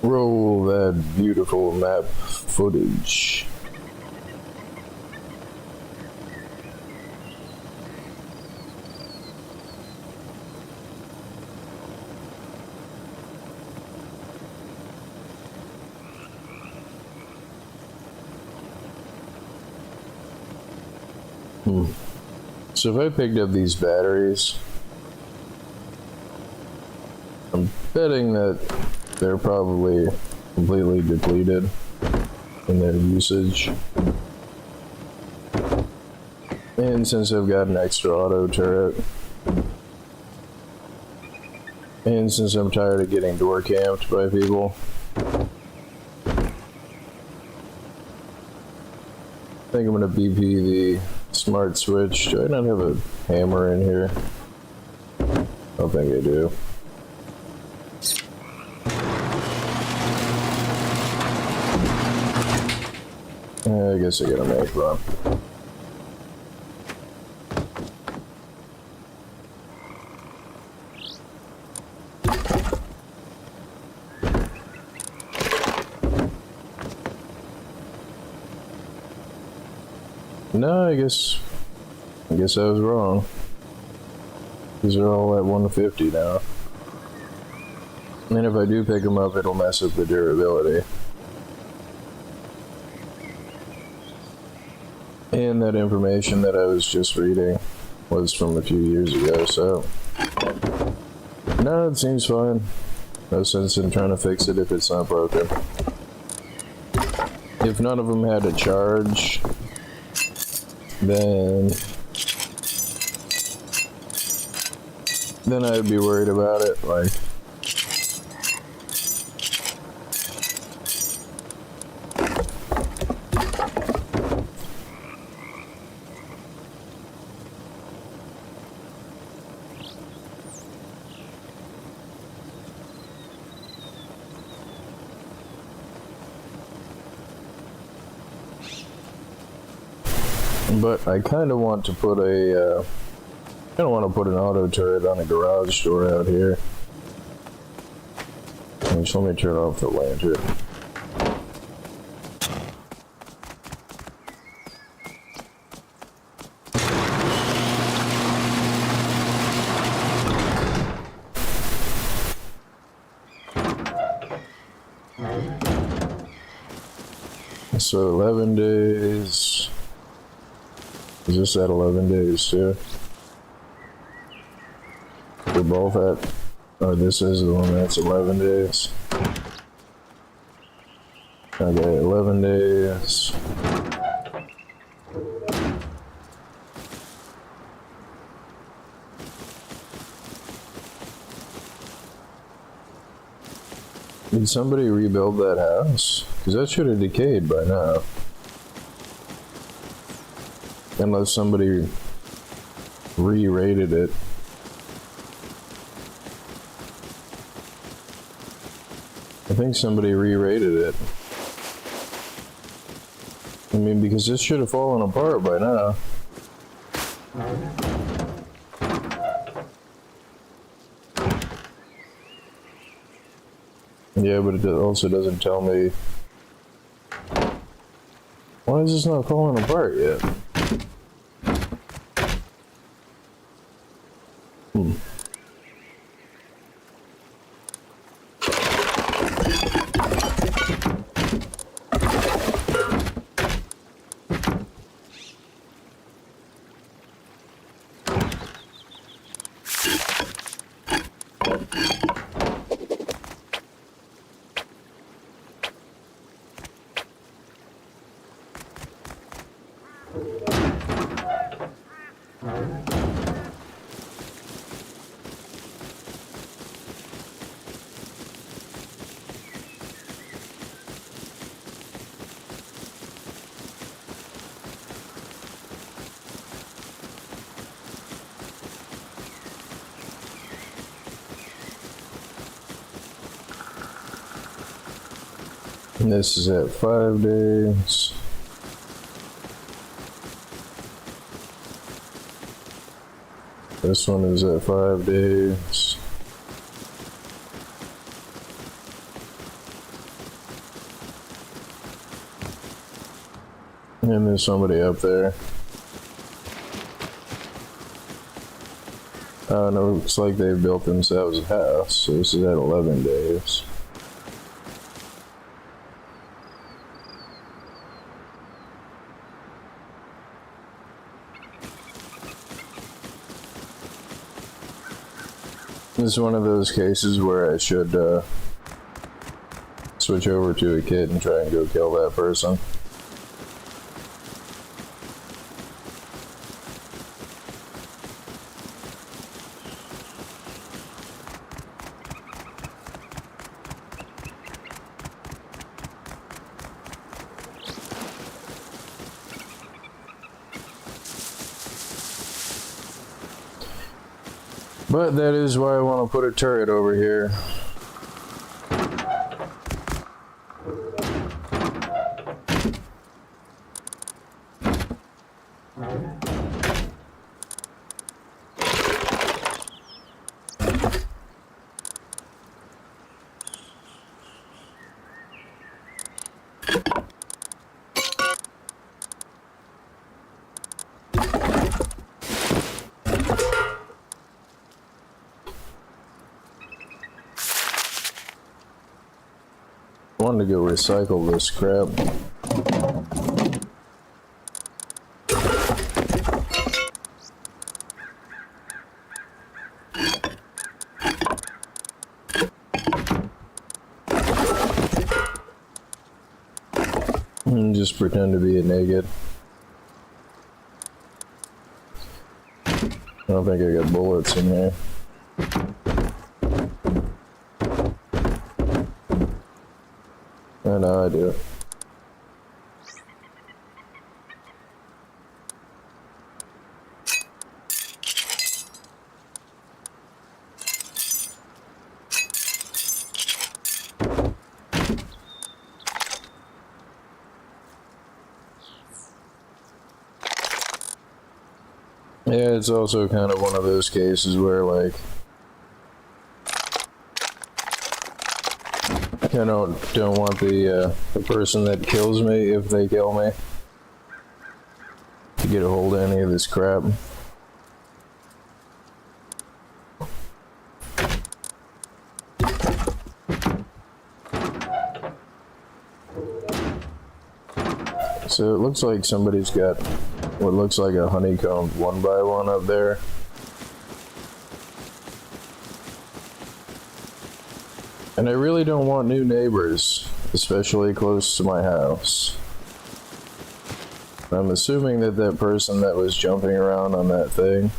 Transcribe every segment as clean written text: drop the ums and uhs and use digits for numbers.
Roll that beautiful map footage. So if I picked up these batteries, I'm betting that they're probably completely depleted in their usage. And since I've got an extra auto turret, and since I'm tired of getting door camped by people, I think I'm gonna BP the smart switch. Do I not have a hammer in here? I don't think I do. I guess I gotta make one. No, I guess I was wrong. These are all at 150 now. And if I do pick them up, it'll mess up the durability. And that information that I was just reading was from a few years ago, so... No, it seems fine. No sense in trying to fix it if it's not broken. If none of them had a charge, then I'd be worried about it, like... But I kind of want to put an auto turret on a garage door out here. Just let me turn off the lantern. So 11 days. Is this at 11 days too? They're both at... Oh, this is the one that's 11 days. Okay, 11 days. Did somebody rebuild that house? Because that should have decayed by now. Unless somebody re-rated it. I think somebody re-rated it. I mean, because this should have fallen apart by now. Yeah, but it also doesn't tell me... Why is this not falling apart yet? And this is at 5 days. This one is at 5 days. And there's somebody up there. Oh, and it looks like they've built themselves a house. So this is at 11 days. This is one of those cases where I should switch over to a kit and try and go kill that person. But that is why I want to put a turret over here. I wanted to go recycle this crap. And just pretend to be a naked. I don't think I got bullets in here. I know I do. Yeah, it's also kind of one of those cases where, like, I don't want the person that kills me, if they kill me, to get a hold of any of this crap. So it looks like somebody's got what looks like a honeycombed 1x1 up there. And I really don't want new neighbors, especially close to my house. I'm assuming that that person that was jumping around on that thing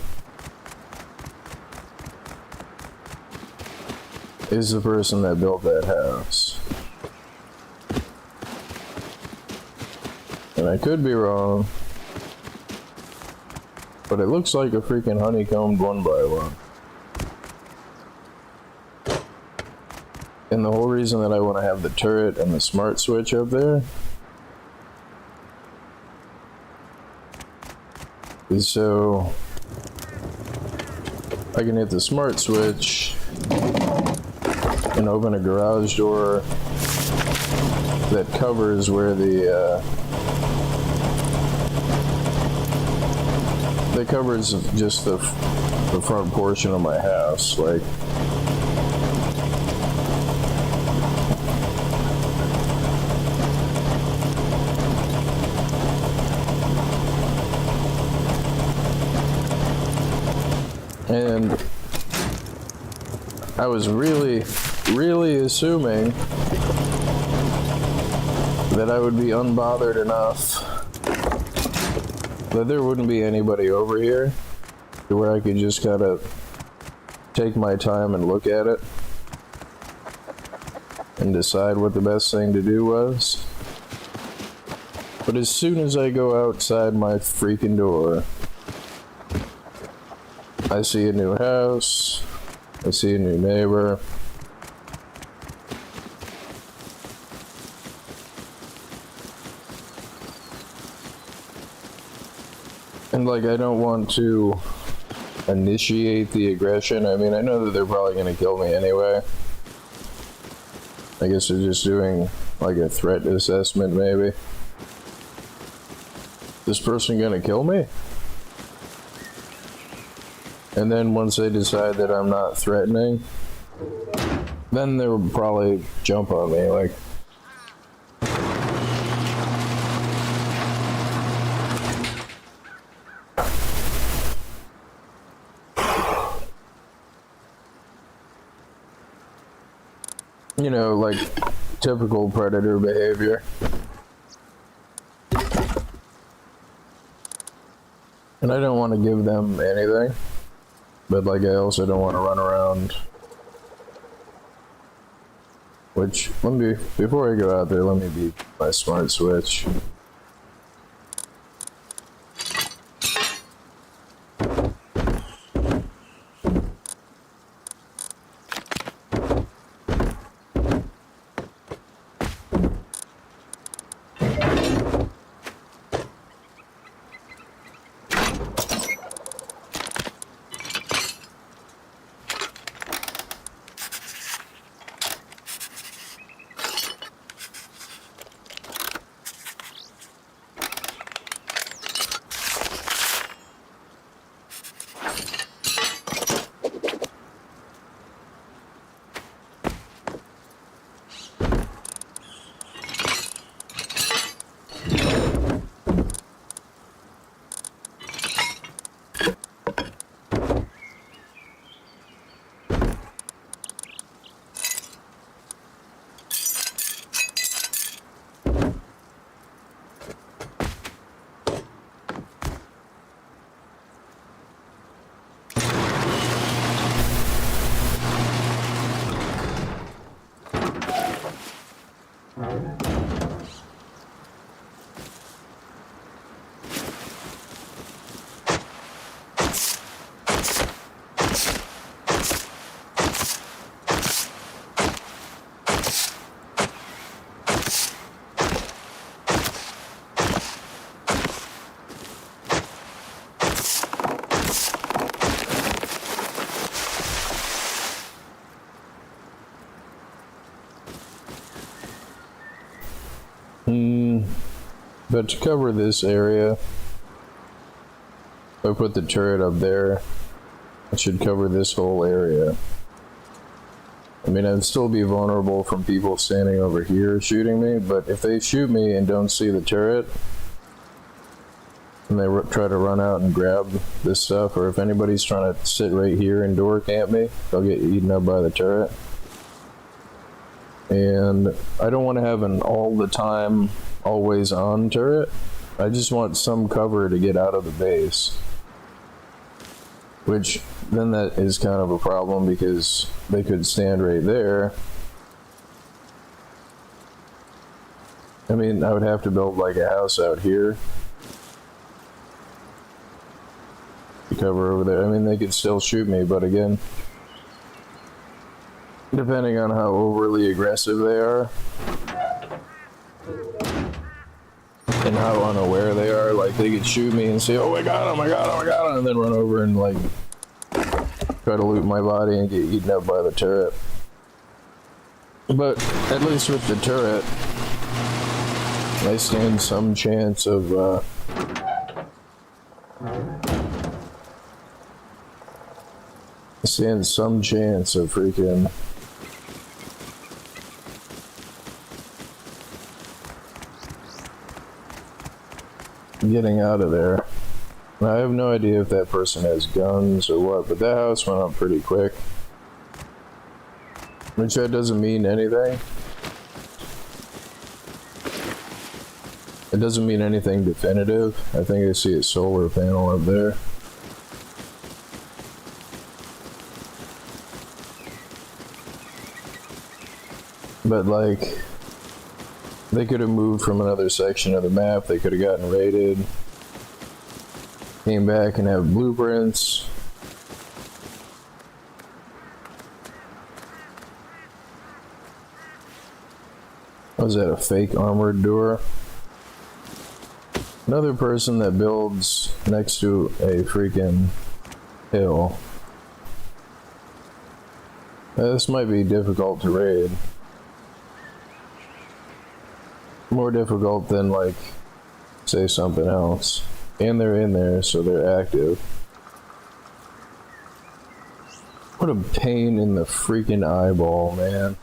is the person that built that house. And I could be wrong, but it looks like a freaking honeycombed 1x1. And the whole reason that I want to have the turret and the smart switch up there is so I can hit the smart switch and open a garage door that covers where that covers just the front portion of my house, like. And I was really assuming that I would be unbothered enough that there wouldn't be anybody over here to where I could just kind of take my time and look at it and decide what the best thing to do was. But as soon as I go outside my freaking door, I see a new house, I see a new neighbor. And like, I don't want to initiate the aggression. I mean, I know that they're probably going to kill me anyway. I guess they're just doing like a threat assessment maybe. this person gonna kill me? And then once they decide that I'm not threatening, then they'll probably jump on me, like. You know, like typical predator behavior. And I don't want to give them anything, but like I also don't want to run around. Which, before I go out there, let me beat my smart switch. But to cover this area, if I put the turret up there, it should cover this whole area. I mean, I'd still be vulnerable from people standing over here shooting me, but if they shoot me and don't see the turret, and they try to run out and grab this stuff, or if anybody's trying to sit right here and door camp me, they'll get eaten up by the turret. And I don't want to have an all the time, always on turret. I just want some cover to get out of the base. Which, then that is kind of a problem because they could stand right there. I mean, I would have to build like a house out here to cover over there. I mean, they could still shoot me, but again, depending on how overly aggressive they are and how unaware they are, like they could shoot me and say, oh I got him, I got him, I got him, and then run over and like try to loot my body and get eaten up by the turret. But at least with the turret, I stand some chance of freaking getting out of there. I have no idea if that person has guns or what, but that house went up pretty quick. Which that doesn't mean anything. It doesn't mean anything definitive. I think I see a solar panel up there. But like, they could have moved from another section of the map, they could have gotten raided, came back and have blueprints. Was that a fake armored door? Another person that builds next to a freaking hill. This might be difficult to raid. More difficult than like say something else. And they're in there, so they're active. What a pain in the freaking eyeball, man.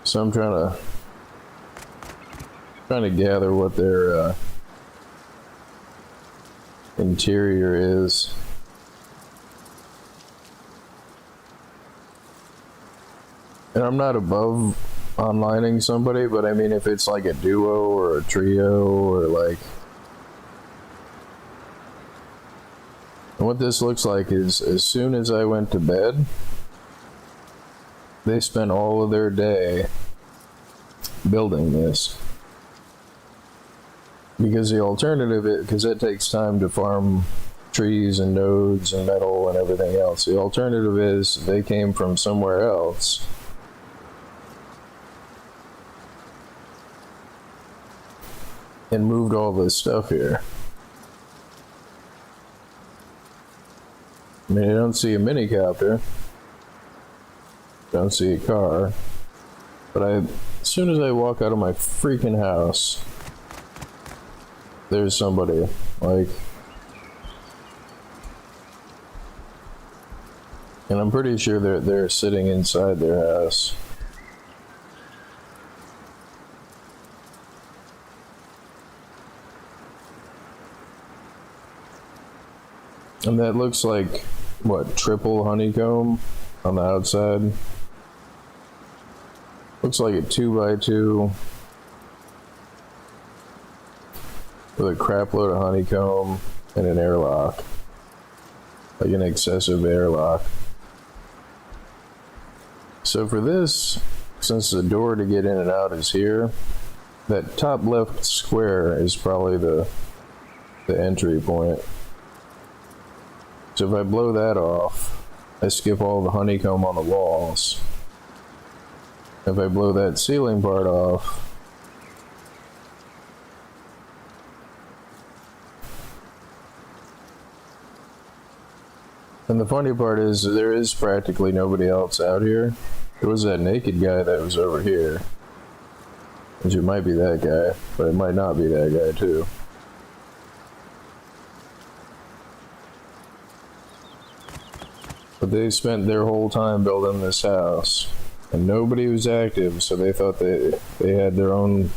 So I'm trying to gather what their interior is. And I'm not above onlining somebody, but I mean, if it's like a duo or a trio or like... And what this looks like is, as soon as I went to bed, they spent all of their day building this. Because the alternative, because it takes time to farm trees and nodes and metal and everything else. The alternative is they came from somewhere else and moved all this stuff here. I mean, I don't see a minicopter, don't see a car, but as soon as I walk out of my freaking house, there's somebody, like, and I'm pretty sure they're sitting inside their house. And that looks like, what, triple honeycomb on the outside? Looks like a 2x2 with a crap load of honeycomb and an airlock. Like an excessive airlock. So for this, since the door to get in and out is here, that top left square is probably the entry point. So if I blow that off, I skip all the honeycomb on the walls. If I blow that ceiling part off, and the funny part is there is practically nobody else out here. There was that naked guy that was over here, which it might be that guy, but it might not be that guy too. But they spent their whole time building this house, and nobody was active, so they thought they had their own,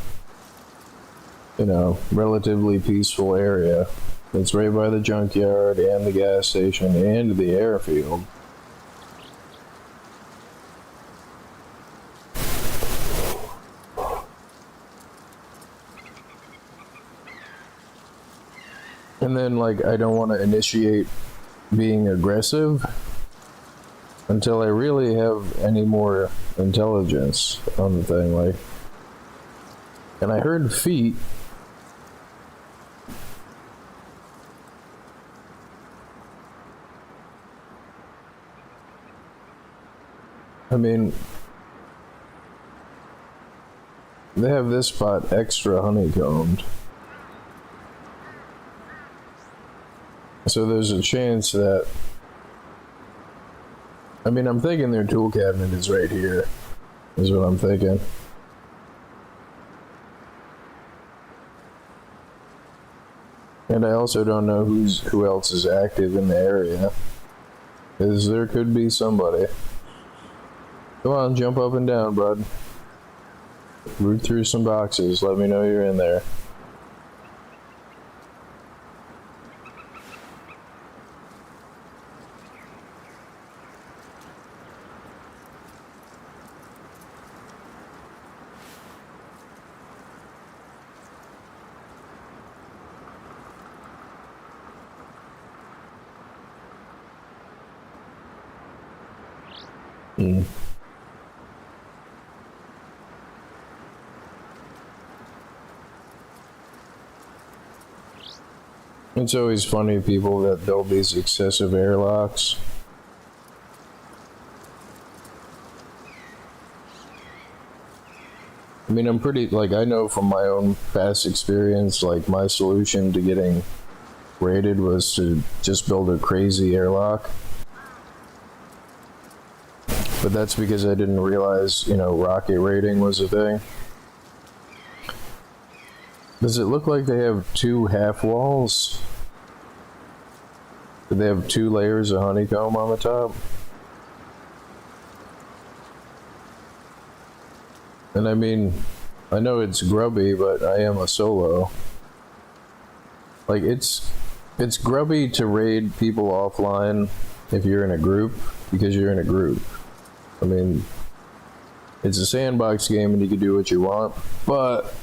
you know, relatively peaceful area. It's right by the junkyard and the gas station and the airfield. And then, like, I don't want to initiate being aggressive until I really have any more intelligence on the thing, like. And I heard feet. I mean, they have this spot extra honeycombed. So there's a chance that, I mean, I'm thinking their tool cabinet is right here, is what I'm thinking. And I also don't know who else is active in the area, because there could be somebody. Come on, jump up and down, bud. Root through some boxes, let me know you're in there. It's always funny, people that build these excessive airlocks. I mean, I'm pretty, like, I know from my own past experience, like, my solution to getting raided was to just build a crazy airlock. But that's because I didn't realize, rocket rating was a thing. Does it look like they have 2 half walls? Do they have 2 layers of honeycomb on the top? And I mean, I know it's grubby, but I am a solo. Like, it's grubby to raid people offline if you're in a group, because you're in a group. I mean, it's a sandbox game and you can do what you want, but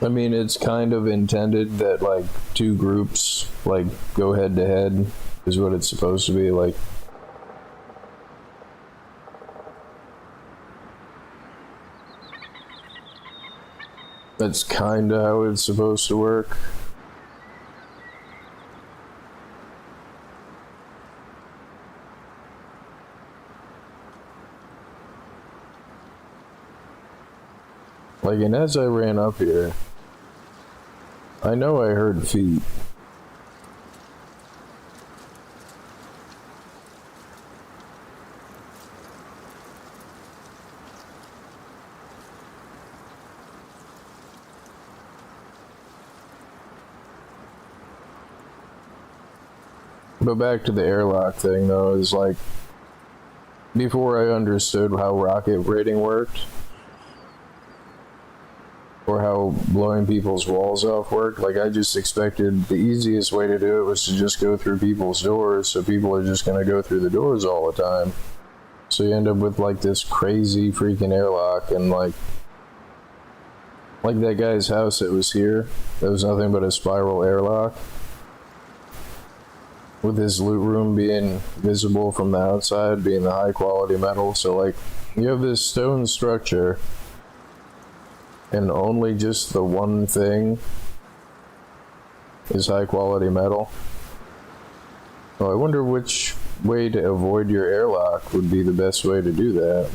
I mean, it's kind of intended that, like, 2 groups, like, go head to head is what it's supposed to be, like. That's kind of how it's supposed to work. Like, and as I ran up here, I know I heard feet. But back to the airlock thing, though, is like, before I understood how rocket rating worked, or how blowing people's walls off worked, like, I just expected the easiest way to do it was to just go through people's doors, so people are just gonna go through the doors all the time. So you end up with, like, this crazy freaking airlock, and like that guy's house that was here, that was nothing but a spiral airlock, with his loot room being visible from the outside, being the high quality metal. So, like, you have this stone structure, and only just the one thing is high quality metal. Well, I wonder which way to avoid your airlock would be the best way to do that.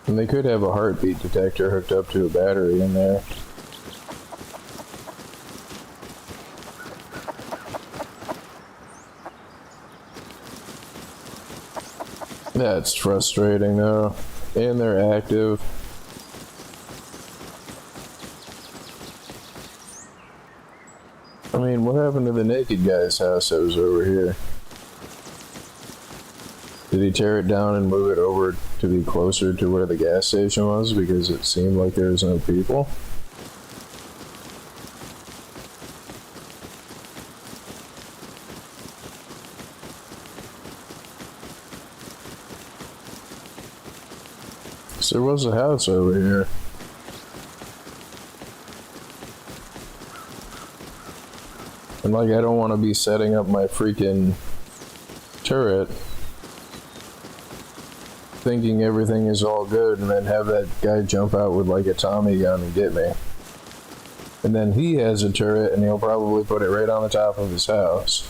And they could have a heartbeat detector hooked up to a battery in there. That's frustrating, though. And they're active. I mean, what happened to the naked guy's house that was over here? Did he tear it down and move it over to be closer to where the gas station was because it seemed like there was no people? There was a house over here. And like, I don't want to be setting up my freaking turret thinking everything is all good and then have that guy jump out with like a Tommy gun and get me. And then he has a turret and he'll probably put it right on the top of his house.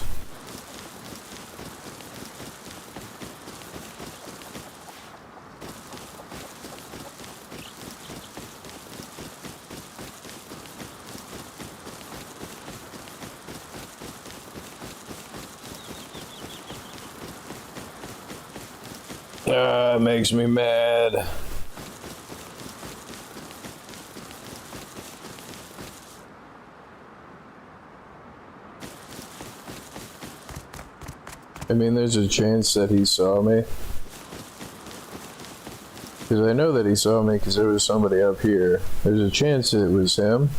It makes me mad. I mean, there's a chance that he saw me. Because I know that he saw me because there was somebody up here. There's a chance it was him.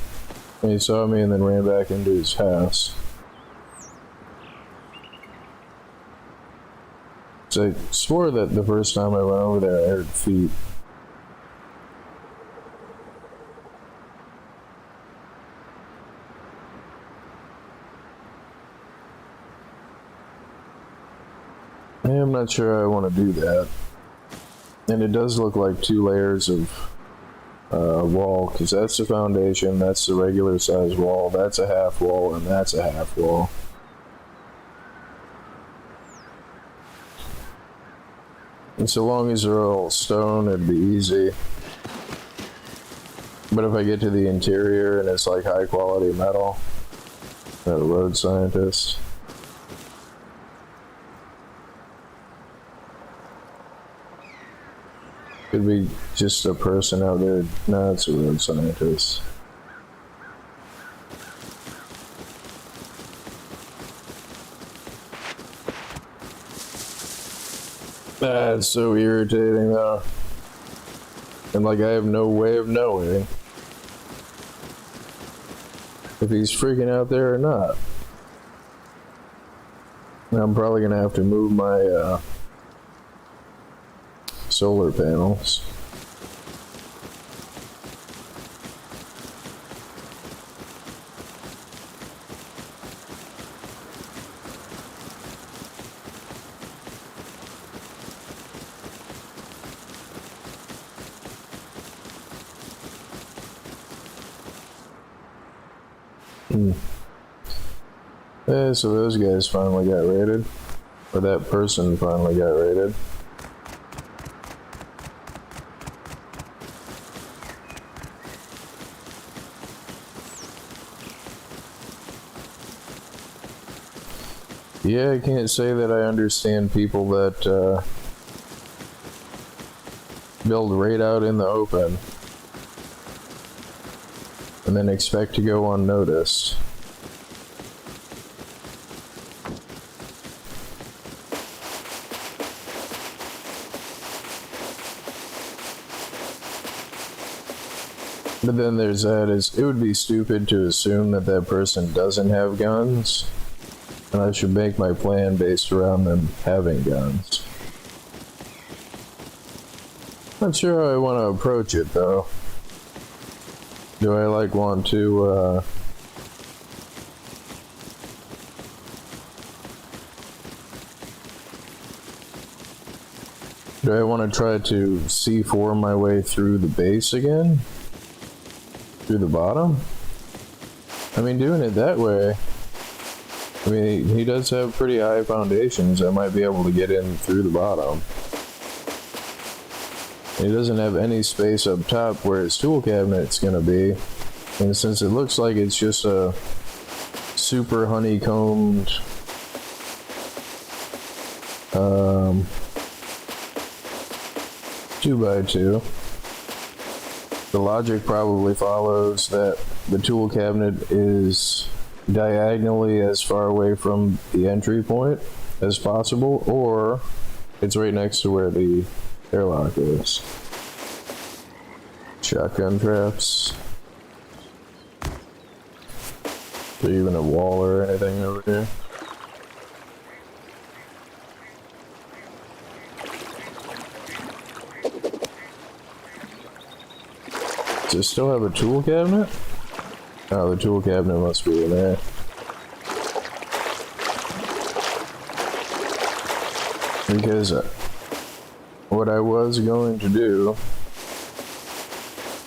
And he saw me and then ran back into his house. I swore that the first time I went over there I heard feet. I'm not sure I want to do that. And it does look like 2 layers of wall, because that's the foundation, that's the regular size wall, that's a half wall, and that's a half wall. And so long as they're all stone, it'd be easy. But if I get to the interior and it's like high quality metal, Not a road scientist. Could be just a person out there. No, it's a road scientist. That's so irritating though. And like I have no way of knowing if he's freaking out there or not. And I'm probably gonna have to move my solar panels. Yeah, so those guys finally got raided. Or that person finally got raided. Yeah, I can't say that I understand people that build right out in the open and then expect to go unnoticed. But then there's that, it would be stupid to assume that that person doesn't have guns, and I should make my plan based around them having guns. Not sure how I want to approach it though. Do I like want to do I want to try to C4 my way through the base again? Through the bottom? I mean, doing it that way, I mean, he does have pretty high foundations. I might be able to get in through the bottom. He doesn't have any space up top where his tool cabinet's gonna be. And since it looks like it's just a super honeycombed 2x2, the logic probably follows that the tool cabinet is diagonally as far away from the entry point as possible, or it's right next to where the airlock is. Shotgun traps. Is there even a wall or anything over here? Does it still have a tool cabinet? Oh, the tool cabinet must be in there. Because what I was going to do...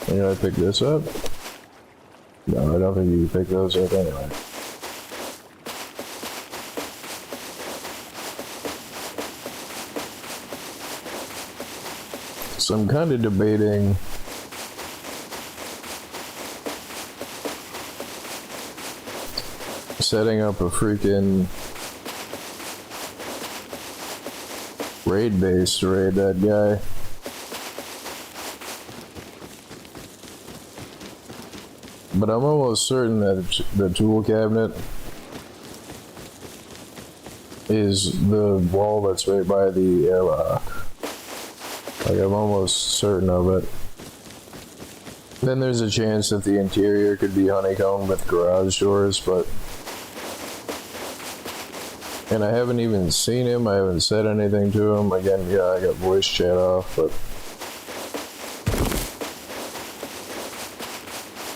Can I pick this up? No, I don't think you can pick those up anyway. So I'm kind of debating setting up a freaking raid base to raid that guy. But I'm almost certain that the tool cabinet is the wall that's right by the airlock. Like, I'm almost certain of it. Then there's a chance that the interior could be honeycombed with garage doors, but... And I haven't even seen him, I haven't said anything to him. Again, yeah, I got voice chat off, but...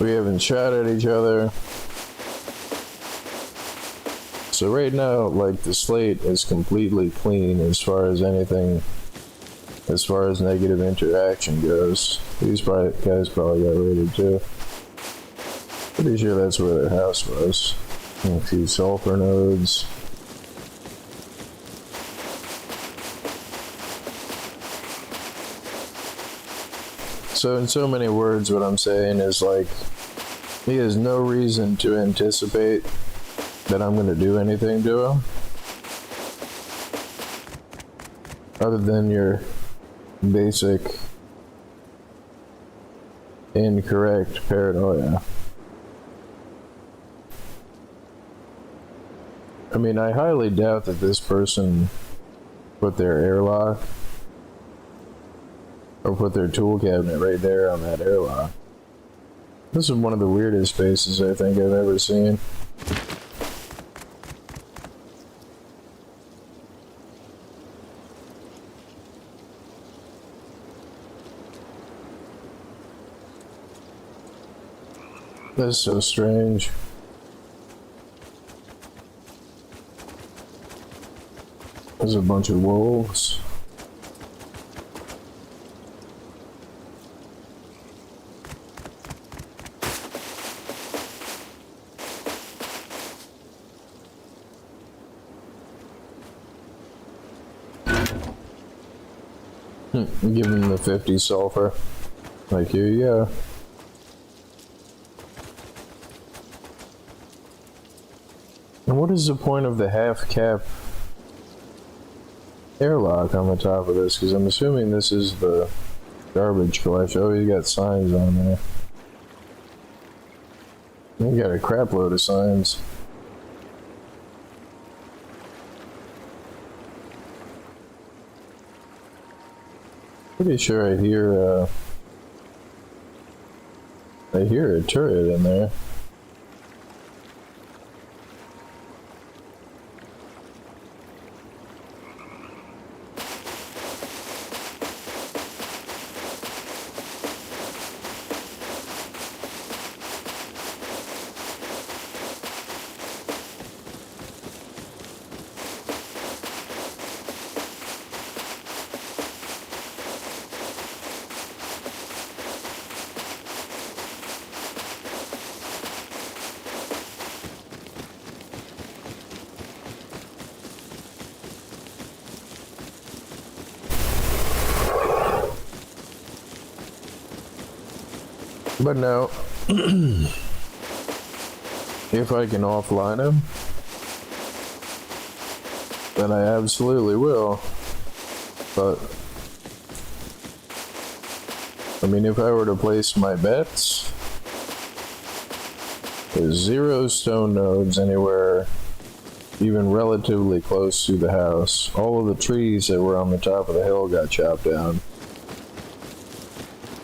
We haven't shot at each other. So right now, like, the slate is completely clean as far as anything, as far as negative interaction goes. These guys probably got raided too. Pretty sure that's where their house was. A few sulfur nodes. So in so many words, what I'm saying is, like, he has no reason to anticipate that I'm gonna do anything to him. Other than your basic incorrect paranoia. I mean, I highly doubt that this person put their airlock or put their tool cabinet right there on that airlock. This is one of the weirdest spaces I think I've ever seen. That's so strange. There's a bunch of wolves. Give him the 50 sulfur. Like, here you go. And what is the point of the half cap airlock on the top of this? Because I'm assuming this is the garbage collection. Oh, you got signs on there. You got a crap load of signs. Pretty sure I hear a turret in there. But no, if I can offline him, then I absolutely will. But, I mean, if I were to place my bets, there's 0 stone nodes anywhere even relatively close to the house. All of the trees that were on the top of the hill got chopped down.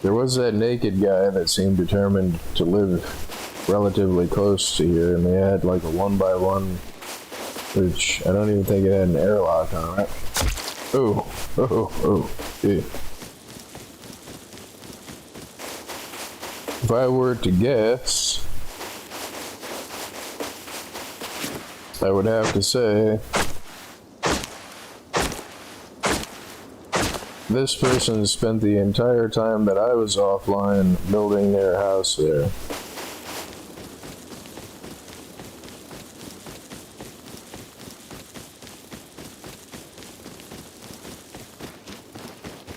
There was that naked guy that seemed determined to live relatively close to here, and they had like a 1x1, which I don't even think it had an airlock on it. Oh, yeah. If I were to guess, I would have to say this person spent the entire time that I was offline building their house there.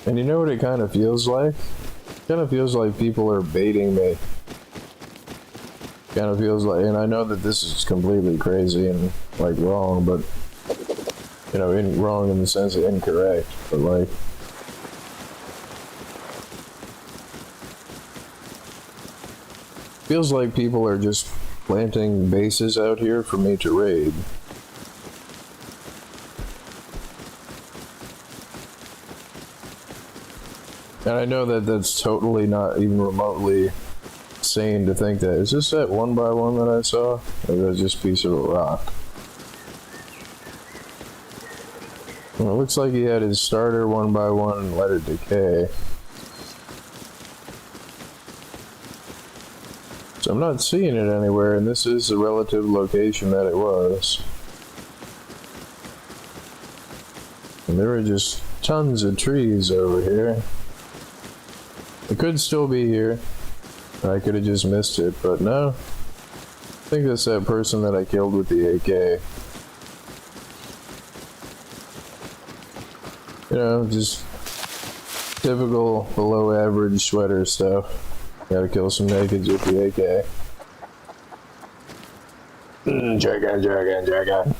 And you know what it kind of feels like? It kind of feels like people are baiting me. Kind of feels like, and I know that this is completely crazy and like wrong, but you know, wrong in the sense of incorrect, but like, feels like people are just planting bases out here for me to raid. And I know that that's totally not even remotely sane to think that. Is this that 1x1 that I saw? Or is that just a piece of a rock? Well, it looks like he had his starter 1x1 and let it decay. So I'm not seeing it anywhere, and this is the relative location that it was. And there were just tons of trees over here. It could still be here. I could have just missed it, but no. I think that's that person that I killed with the AK. You know, just typical below average sweater stuff. Gotta kill some nakeds with the AK. Dragon.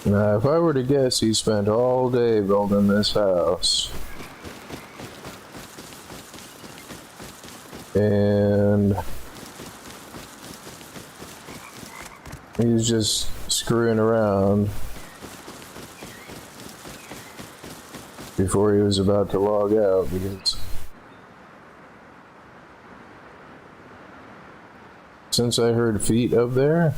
Now, if I were to guess, he spent all day building this house. And he's just screwing around before he was about to log out, because since I heard feet up there,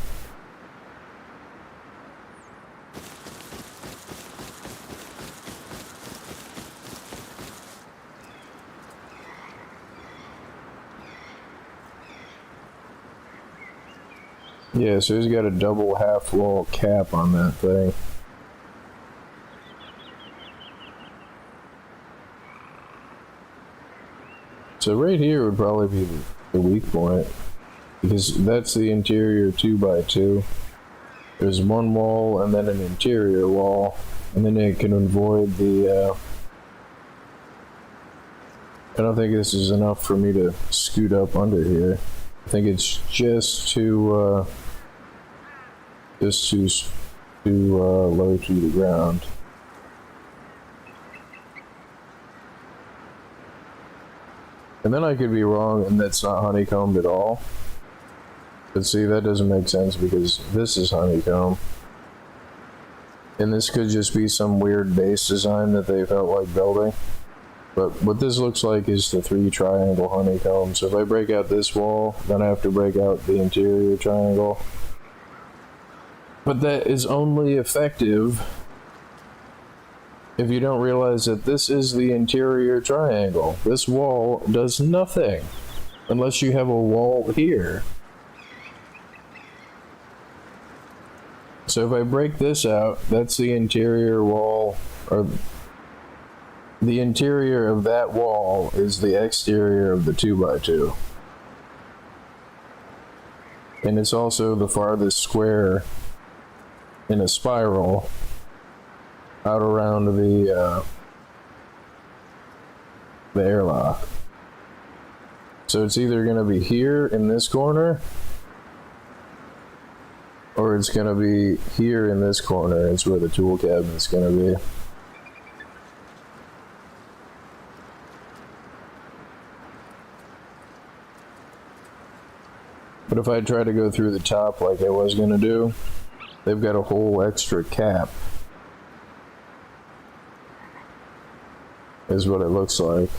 yeah, so he's got a double half wall cap on that thing. So right here would probably be the weak point, because that's the interior 2x2. There's one wall and then an interior wall, and then it can avoid the, I don't think this is enough for me to scoot up under here. I think it's just too low to the ground. And then I could be wrong, and that's not honeycombed at all. But see, that doesn't make sense because this is honeycomb. And this could just be some weird base design that they felt like building. But what this looks like is the 3 triangle honeycomb. So if I break out this wall, then I have to break out the interior triangle. But that is only effective if you don't realize that this is the interior triangle. This wall does nothing unless you have a wall here. So if I break this out, that's the interior wall, or the interior of that wall is the exterior of the 2x2. And it's also the farthest square in a spiral out around the airlock. So it's either going to be here in this corner, or it's going to be here in this corner. It's where the tool cabinet's going to be. But if I try to go through the top like I was going to do, they've got a whole extra cap. Is what it looks like.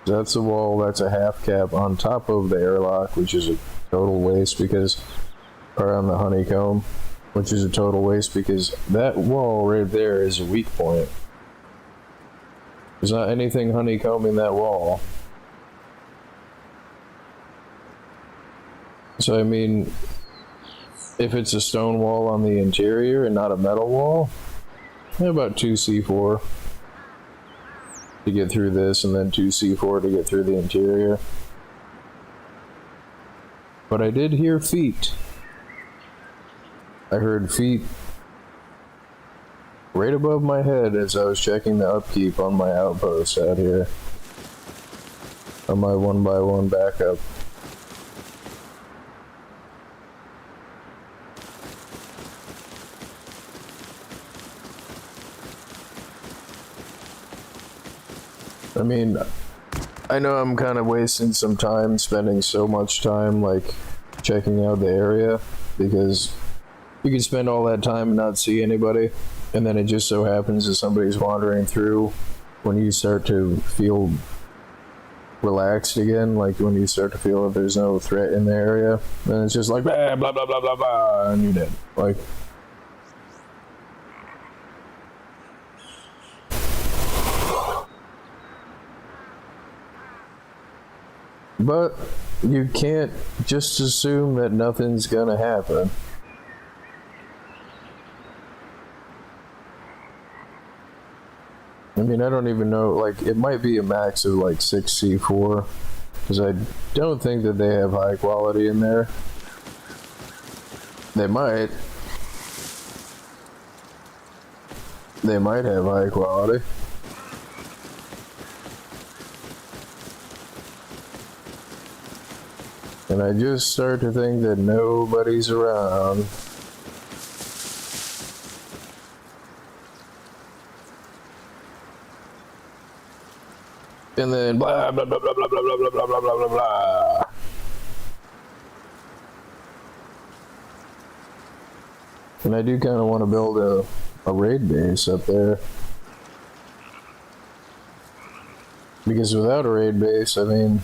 That's the wall, that's a half cap on top of the airlock, which is a total waste because, or on the honeycomb, which is a total waste because that wall right there is a weak point. There's not anything honeycombing that wall. So I mean, if it's a stone wall on the interior and not a metal wall, about 2C4 to get through this, and then 2C4 to get through the interior. But I did hear feet. I heard feet right above my head as I was checking the upkeep on my outpost out here. On my 1x1 backup. I mean, I know I'm kind of wasting some time spending so much time like checking out the area, because you can spend all that time and not see anybody, and then it just so happens that somebody's wandering through when you start to feel relaxed again, like when you start to feel that there's no threat in the area, then it's just like blah blah blah blah blah blah, and you're dead. Like, but you can't just assume that nothing's gonna happen. I mean, I don't even know, like, it might be a max of like 6C4, because I don't think that they have high quality in there. They might. They might have high quality. And I just start to think that nobody's around. And then blah blah blah blah blah blah blah blah blah blah blah blah. And I do kind of want to build a raid base up there. Because without a raid base, I mean,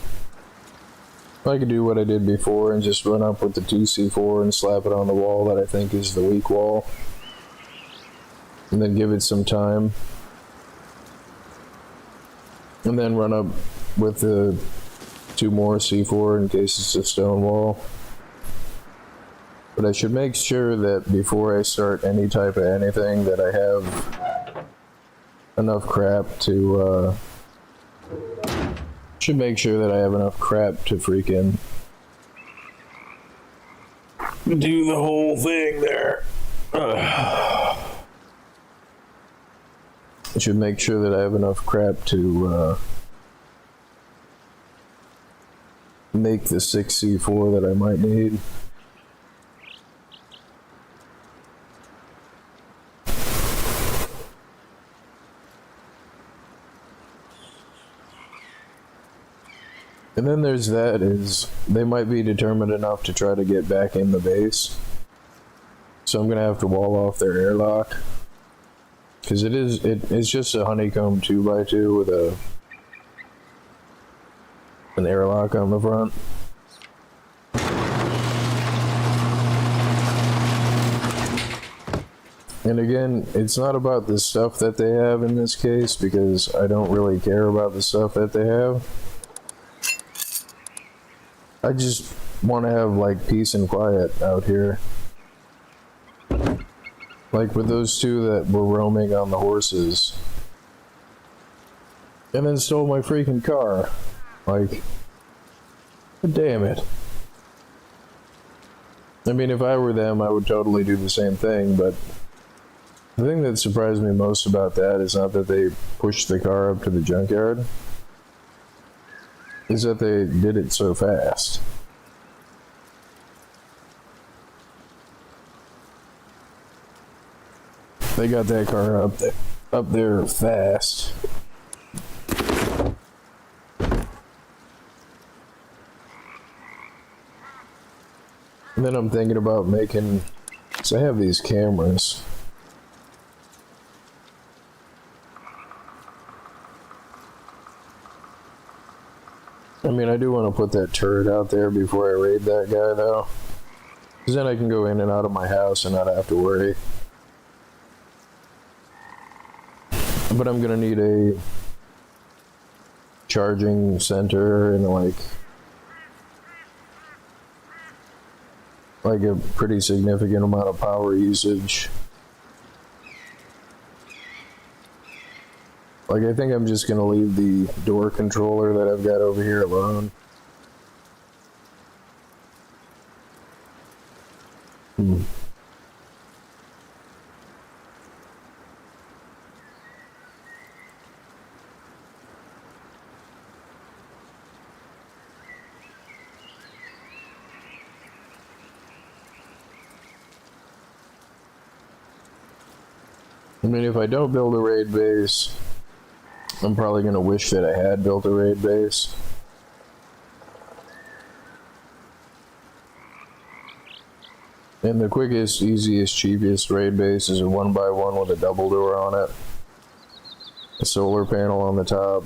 I could do what I did before and just run up with the 2C4 and slap it on the wall that I think is the weak wall. And then give it some time. And then run up with the 2 more C4 in case it's a stone wall. But I should make sure that before I start any type of anything that I have enough crap to, should make sure that I have enough crap to freaking do the whole thing there. I should make sure that I have enough crap to make the 6C4 that I might need. And then there's that, is they might be determined enough to try to get back in the base. So I'm gonna have to wall off their airlock. Because it's just a honeycomb 2x2 with an airlock on the front. And again, it's not about the stuff that they have in this case, because I don't really care about the stuff that they have. I just want to have like peace and quiet out here. Like with those 2 that were roaming on the horses. And then stole my freaking car. Like, damn it. I mean, if I were them, I would totally do the same thing, but the thing that surprised me most about that is not that they pushed the car up to the junkyard. Is that they did it so fast. They got that car up there fast. And then I'm thinking about making, so I have these cameras. I mean, I do want to put that turret out there before I raid that guy, though. Because then I can go in and out of my house and not have to worry. But I'm going to need a charging center and like a pretty significant amount of power usage. Like, I think I'm just gonna leave the door controller that I've got over here alone. I mean, if I don't build a raid base, I'm probably going to wish that I had built a raid base. And the quickest, easiest, cheapest raid base is a 1x1 with a double door on it. A solar panel on the top.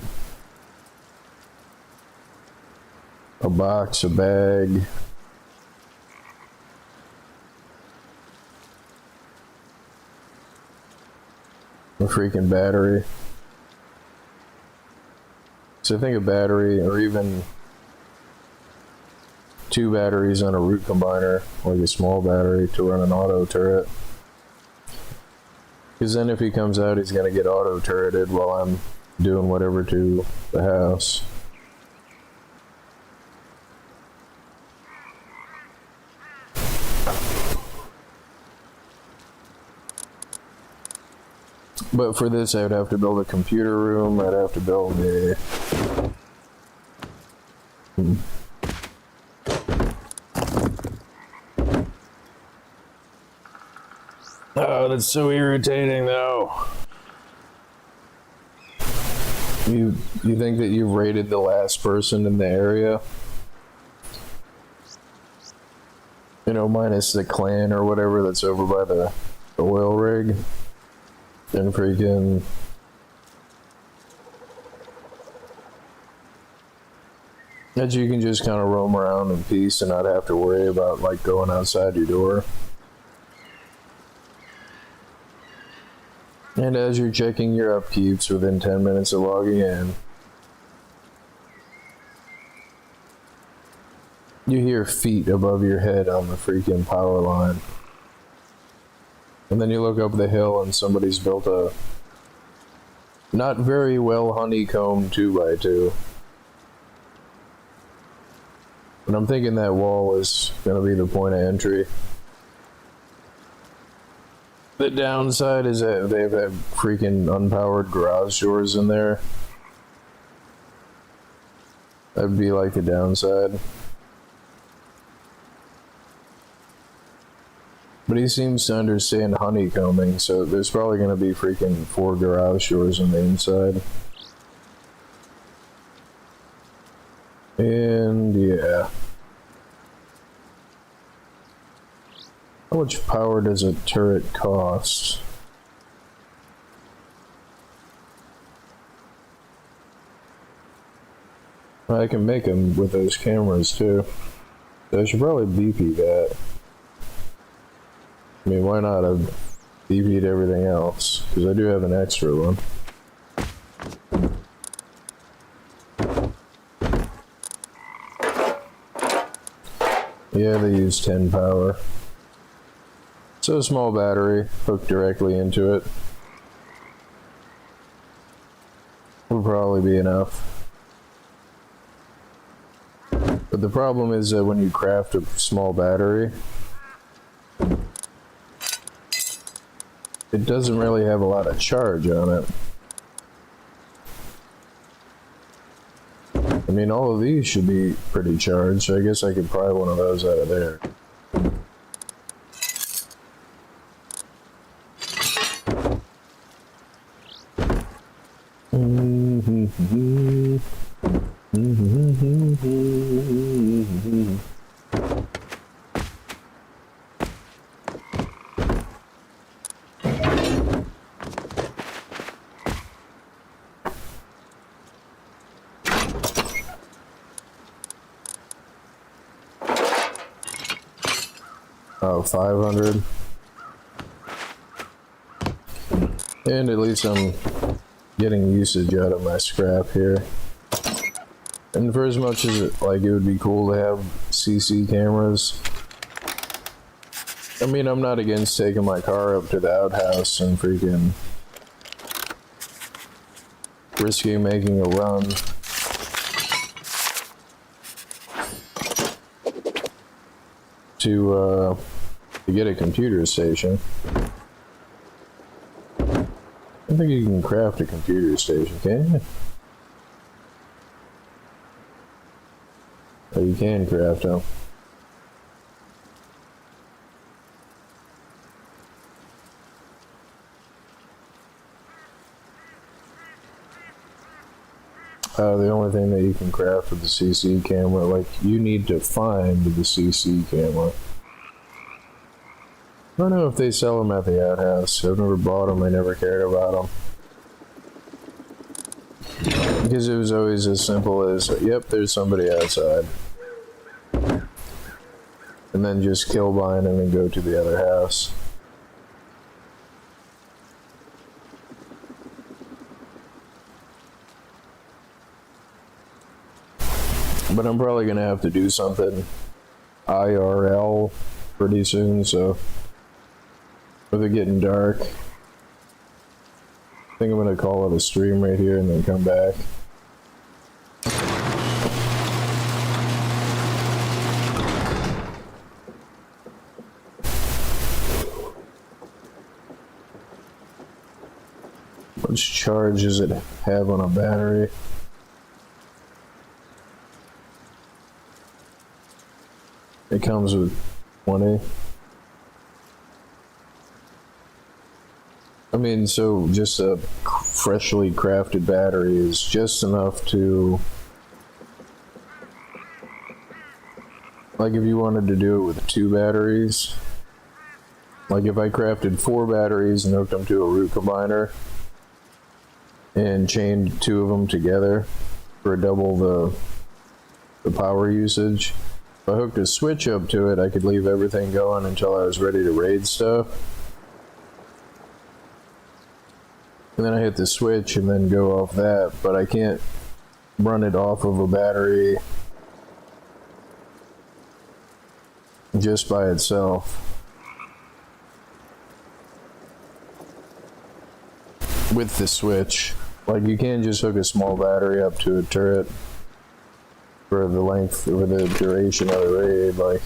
A box, a bag. A freaking battery. So I think a battery, or even 2 batteries on a root combiner, like a small battery, to run an auto turret. Because then if he comes out, he's going to get auto turreted while I'm doing whatever to the house. But for this, I would have to build a computer room. I'd have to build a Oh, that's so irritating, though. You think that you've raided the last person in the area? You know, minus the clan or whatever that's over by the oil rig. And freaking... that you can just kind of roam around in peace and not have to worry about, like, going outside your door. And as you're checking your upkeeps within 10 minutes of logging in, you hear feet above your head on the freaking power line. And then you look up the hill and somebody's built a not very well honeycombed 2x2. But I'm thinking that wall is going to be the point of entry. The downside is that they have freaking unpowered garage doors in there. That'd be like the downside. But he seems to understand honeycombing, so there's probably going to be freaking 4 garage doors on the inside. And yeah. How much power does a turret cost? I can make them with those cameras too. So I should probably BP that. I mean, why not? I've BP'd everything else, because I do have an extra one. Yeah, they use 10 power. So a small battery hooked directly into it would probably be enough. But the problem is that when you craft a small battery, it doesn't really have a lot of charge on it. I mean, all of these should be pretty charged, so I guess I could pry one of those out of there. Oh, 500. And at least I'm getting usage out of my scrap here. And for as much as it would be cool to have CC cameras, I mean, I'm not against taking my car up to the outhouse and freaking risking making a run. To get a computer station. I think you can craft a computer station, can you? Oh, you can craft them. The only thing that you can craft with the CC camera, like, you need to find the CC camera. I don't know if they sell them at the outhouse. I've never bought them. I never cared about them. Because it was always as simple as, yep, there's somebody outside. And then just kill behind them and go to the other house. But I'm probably going to have to do something IRL pretty soon, so... with it getting dark, I think I'm going to call it a stream right here and then come back. How much charge does it have on a battery? It comes with 20. I mean, so just a freshly crafted battery is just enough to, like, if you wanted to do it with 2 batteries, like if I crafted 4 batteries and hooked them to a root combiner and chained 2 of them together for double the power usage, if I hooked a switch up to it, I could leave everything going until I was ready to raid stuff. And then I hit the switch and then go off that, but I can't run it off of a battery just by itself. With the switch. Like, you can't just hook a small battery up to a turret for the length or the duration of the raid, like.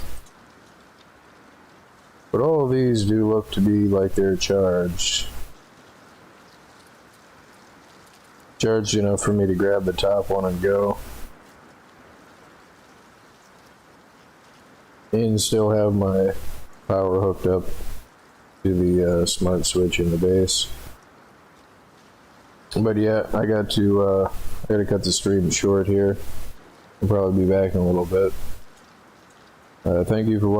But all of these do look to be like they're charged. Charged enough for me to grab the top one and go. And still have my power hooked up to the smart switch in the base. But yeah, I gotta cut the stream short here. I'll probably be back in a little bit. Thank you for watching.